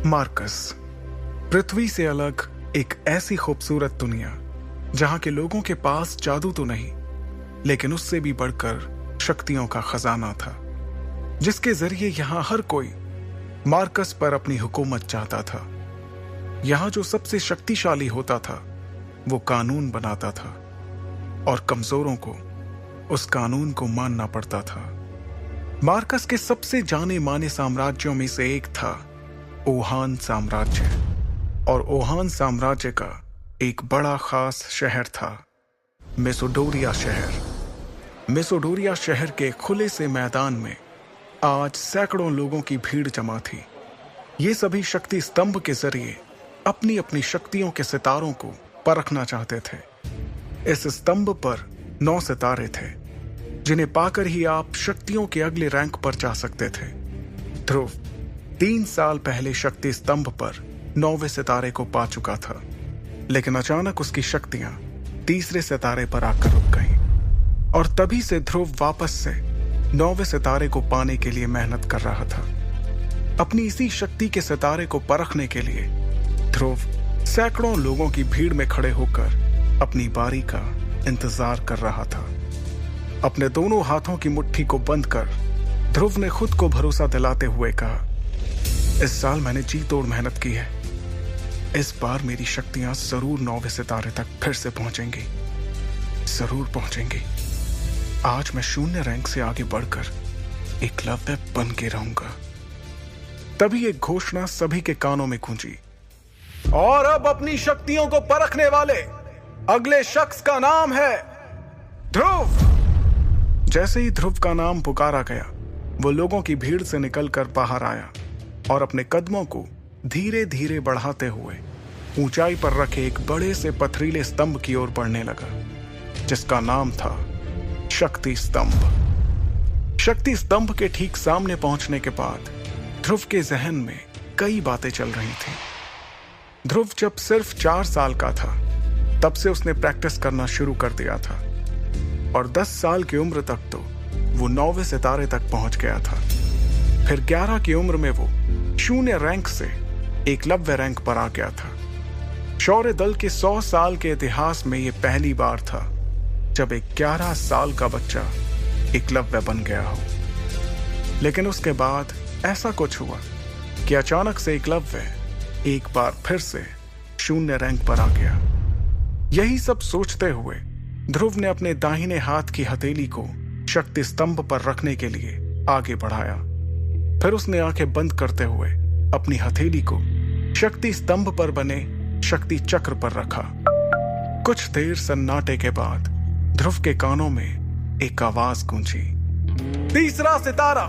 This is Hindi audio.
मार्कस, पृथ्वी से अलग एक ऐसी खूबसूरत दुनिया जहां के लोगों के पास जादू तो नहीं, लेकिन उससे भी बढ़कर शक्तियों का खजाना था, जिसके जरिए यहां हर कोई मार्कस पर अपनी हुकूमत चाहता था। यहां जो सबसे शक्तिशाली होता था वो कानून बनाता था और कमजोरों को उस कानून को मानना पड़ता था। मार्कस के सबसे जाने माने साम्राज्यों में से एक था ओहान साम्राज्य, और ओहान साम्राज्य का एक बड़ा खास शहर था मेसोडोरिया शहर। मेसोडोरिया शहर के खुले से मैदान में आज सैकड़ों लोगों की भीड़ जमा थी। ये सभी शक्ति स्तंभ के जरिए अपनी अपनी शक्तियों के सितारों को परखना चाहते थे। इस स्तंभ पर 9 सितारे थे, जिन्हें पाकर ही आप शक्तियों के अगले रैंक पर जा सकते थे। ध्रुव 3 साल पहले शक्ति स्तंभ पर 9वें सितारे को पा चुका था, लेकिन अचानक उसकी शक्तियां तीसरे सितारे पर आकर रुक गईं, और तभी से ध्रुव वापस से 9वें सितारे को पाने के लिए मेहनत कर रहा था। अपनी इसी शक्ति के सितारे को परखने के लिए ध्रुव सैकड़ों लोगों की भीड़ में खड़े होकर अपनी बारी का इंतजार कर रहा था। अपने दोनों हाथों की मुट्ठी को बंद कर ध्रुव ने खुद को भरोसा दिलाते हुए कहा, इस साल मैंने जी तोड़ मेहनत की है। इस बार मेरी शक्तियां जरूर 9वें सितारे तक फिर से पहुंचेंगी, जरूर पहुंचेंगी। आज मैं शून्य रैंक से आगे बढ़कर एकलव्य बन के रहूंगा। तभी एक घोषणा सभी के कानों में गूंजी, और अब अपनी शक्तियों को परखने वाले अगले शख्स का नाम है ध्रुव। जैसे ही ध्रुव का नाम पुकारा गया, वो लोगों की भीड़ से निकलकर बाहर आया और अपने कदमों को धीरे धीरे बढ़ाते हुए ऊंचाई पर रखे एक बड़े से पथरीले स्तंभ की ओर बढ़ने लगा, जिसका नाम था शक्ति स्तंभ। शक्ति स्तंभ के ठीक सामने पहुंचने के बाद ध्रुव के जहन में कई बातें चल रही थीं। ध्रुव जब सिर्फ 4 साल का था, तब से उसने प्रैक्टिस करना शुरू कर दिया था, और 10 साल की उम्र तक तो वो 9वें सितारे तक पहुंच गया था। फिर 11 की उम्र में वो शून्य रैंक से एकलव्य रैंक पर आ गया था। शौर्य दल के 100 साल के इतिहास में ये पहली बार था जब एक 11 साल का बच्चा एकलव्य बन गया हो। लेकिन उसके बाद ऐसा कुछ हुआ कि अचानक से एकलव्य एक बार फिर से शून्य रैंक पर आ गया। यही सब सोचते हुए ध्रुव ने अपने दाहिने हाथ की हथेली को शक्ति स्तंभ पर रखने के लिए आगे बढ़ाया। फिर उसने आंखें बंद करते हुए अपनी हथेली को शक्ति स्तंभ पर बने शक्ति चक्र पर रखा। कुछ देर सन्नाटे के बाद ध्रुव के कानों में एक आवाज गूंजी, तीसरा सितारा